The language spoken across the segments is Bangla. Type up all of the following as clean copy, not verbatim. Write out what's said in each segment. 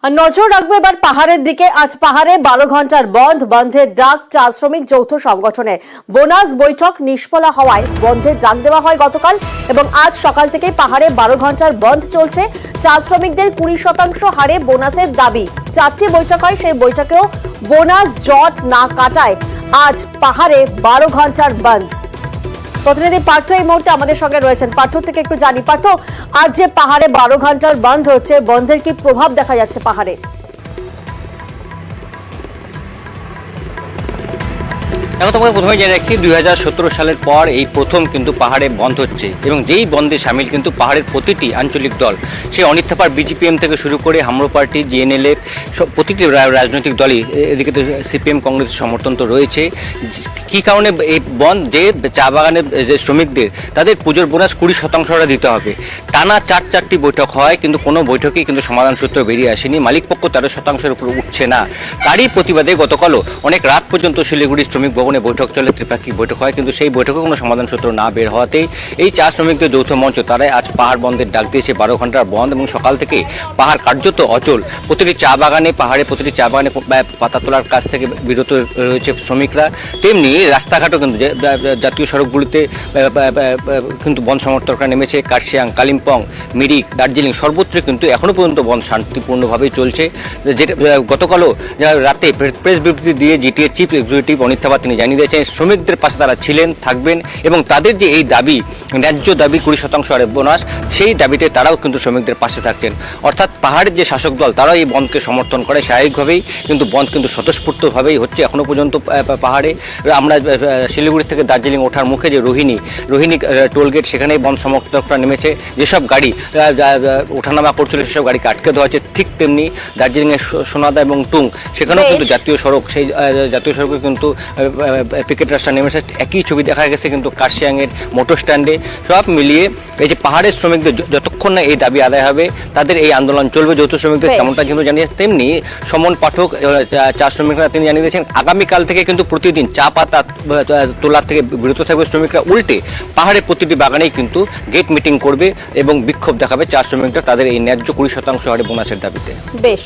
আর নজর রাখবো এবার পাহাড়ের দিকে। আজ পাহাড়ে 12 ঘন্টার বন্ধের ডাক চা শ্রমিক যৌথ সংগঠনের। বোনাস বৈঠক নিষ্ফলা হওয়ায় বন্ধের ডাক দেওয়া হয় গতকাল এবং আজ সকাল থেকে পাহাড়ে 12 ঘন্টার বন্ধ চলছে। চা শ্রমিকদের 20% হারে বোনাসের দাবি। 4টি বৈঠক হয়, সেই বৈঠকেও বোনাস জট না কাটায় আজ পাহাড়ে 12 ঘন্টার বন্ধ। প্রতিনিধি পার্থ এই মুহূর্তে আমাদের সঙ্গে রয়েছেন। পার্থ থেকে একটু জানি, পার্থ আজ যে পাহাড়ে 12 ঘন্টার বন্ধ হচ্ছে, বন্ধের কি প্রভাব দেখা যাচ্ছে পাহাড়ে? এখন তোমাকে প্রথমে জানিয়ে রাখি 2017 সালের পর এই প্রথম কিন্তু পাহাড়ে বন্ধ হচ্ছে এবং যেই বন্ধে সামিল কিন্তু পাহাড়ের প্রতিটি আঞ্চলিক দল, সেই অনিত থাপার বিজিপিএম থেকে শুরু করে হামরো পার্টি, জিএনএলএফ, সব প্রতিটি রাজনৈতিক দলই, এদিকে তো সিপিএম কংগ্রেসের সমর্থন তো রয়েছে। কী কারণে এই বন্ধ? যে চা বাগানের যে শ্রমিকদের তাদের পুজোর বোনাস 20% দিতে হবে। টানা চারটি বৈঠক হয় কিন্তু কোনো বৈঠকেই কিন্তু সমাধান সূত্র বেরিয়ে আসেনি। মালিক পক্ষ 13%-এর উপর উঠছে না। তারই প্রতিবাদে গতকালও অনেক রাত পর্যন্ত শিলিগুড়ি শ্রমিক ভবনে বৈঠক চলে, ত্রিপাক্ষিক বৈঠক হয়, কিন্তু সেই বৈঠকে কোনো সমাধান সূত্র না বের হওয়াতেই এই চা শ্রমিকদের যৌথ মঞ্চ তারাই আজ পাহাড় বন্ধের ডাক দিয়েছে। 12 ঘন্টার বন্ধ এবং সকাল থেকে পাহাড় কার্যত অচল। প্রতিটি চা বাগানে, পাহাড়ে প্রতিটি চা বাগানে পাতা তোলার কাছ থেকে বিরত রয়েছে শ্রমিকরা। তেমনি রাস্তাঘাটও কিন্তু জাতীয় সড়কগুলিতে কিন্তু বন্ধ সমর্থকরা নেমেছে। কার্শিয়াং, কালিম্পং, মিরিক, দার্জিলিং সর্বত্র কিন্তু এখনও পর্যন্ত বন্ধ শান্তিপূর্ণভাবেই চলছে। যেটা গতকালও রাতে প্রেস বিবৃতি দিয়ে GTA chief executive Anit Thapa তিনি জানিয়ে দিয়েছেন শ্রমিকদের পাশে তারা ছিলেন, থাকবেন এবং তাদের যে এই দাবি, ন্যায্য দাবি 20% হারে বোনাস, সেই দাবিতে তারাও কিন্তু শ্রমিকদের পাশে থাকছেন। অর্থাৎ পাহাড়ের যে শাসক দল তারাও এই বন্ধকে সমর্থন করে স্বাভাবিকভাবেই, কিন্তু বন্ধ কিন্তু স্বতঃস্ফূর্তভাবেই হচ্ছে এখনও পর্যন্ত পাহাড়ে। আমরা শিলিগুড়ি থেকে দার্জিলিং ওঠার মুখে যে রোহিণী টোলগেট, সেখানেই বন্ধ সমর্থকরা নেমেছে। যেসব গাড়ি ওঠানামা করছিল সেসব গাড়িকে আটকে দেওয়া হচ্ছে। ঠিক তেমনি দার্জিলিংয়ের সোনাদা এবং টুং, সেখানেও কিন্তু জাতীয় সড়ক, সেই জাতীয় সড়কে কিন্তু পিকেট রাস্তা নেমেছে। একই ছবি দেখা গেছে কিন্তু কার্শিয়াংয়ের মোটর স্ট্যান্ডে। সব মিলিয়ে এই যে পাহাড়ের শ্রমিকদের যতক্ষণ না এই দাবি আদায় হবে তাদের এই আন্দোলন চলবে। যৌথ শ্রমিকদের তেমনটা কিন্তু জানিয়ে, তেমনি সমন পাঠক, চা শ্রমিকরা তিনি জানিয়ে দিয়েছেন আগামীকাল থেকে কিন্তু প্রতিদিন চা পাতা তোলার থেকে বিরত থাকবে শ্রমিকরা। উল্টে পাহাড়ের প্রতিটি বাগানেই কিন্তু গেট মিটিং করবে এবং বিক্ষোভ দেখাবে চা শ্রমিকরা তাদের এই ন্যায্য 20% হারে বোনাসের দাবিতে। বেশ,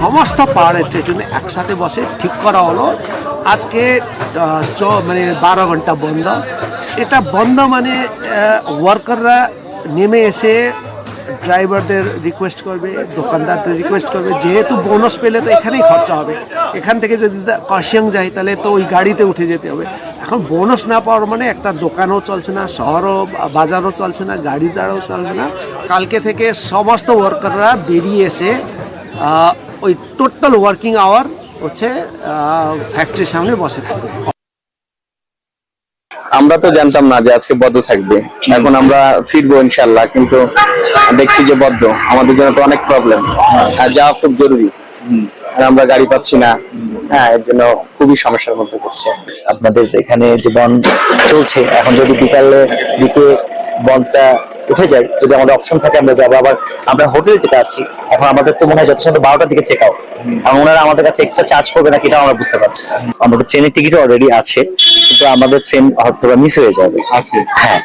সমস্ত পাহাড়ের স্টেশনে একসাথে বসে ঠিক করা হলো আজকে মানে 12 ঘন্টা বন্ধ। এটা বন্ধ মানে ওয়ার্কাররা নেমে এসে ড্রাইভারদের রিকোয়েস্ট করবে, দোকানদারদের রিকোয়েস্ট করবে, যেহেতু বোনাস পেলে তো এখানেই খরচা হবে। এখান থেকে যদি কার্শিয়াং যায় তাহলে তো ওই গাড়িতে উঠে যেতে হবে। এখন বোনাস না পাওয়ার মানে একটা দোকানও চলছে না, শহরও বাজারও চলছে না, গাড়ি দাঁড়াও চলবে না। কালকে থেকে সমস্ত ওয়ার্কাররা বেরিয়ে এসে ওই টোটাল ওয়ার্কিং আওয়ার হচ্ছে ফ্যাক্টরির সামনে বসে থাকবে। আমরা তো জানতাম না যে আজকে বদ্ধ থাকবে, এখন আমরা ফিরবো ইনশাল্লাহ, কিন্তু দেখছি যে বদ্ধ। আমাদের জন্য তো অনেক প্রবলেম, আর যাওয়া খুব জরুরি, আমরা গাড়ি পাচ্ছি না। হ্যাঁ, এর জন্য খুবই সমস্যার মধ্যে পড়ছে। আপনাদের এখানে যে বন্ধ চলছে, এখন যদি বিকালের দিকে বন্ধটা উঠে যায়, যদি আমাদের অপশন থাকে আমরা যাবো। আবার আমরা হোটেলে যেটা আছি এখন, আমাদের তো মনে হয় যত সম্ভব 12টার দিকে চেক আউট, এবং ওনারা আমাদের কাছে এক্সট্রা চার্জ করবে না কিনা আমরা বুঝতে পারছি। আমাদের ট্রেনের টিকিট অলরেডি আছে, কিন্তু আমাদের ট্রেন হয়তো মিস হয়ে যাবে আজকে। হ্যাঁ।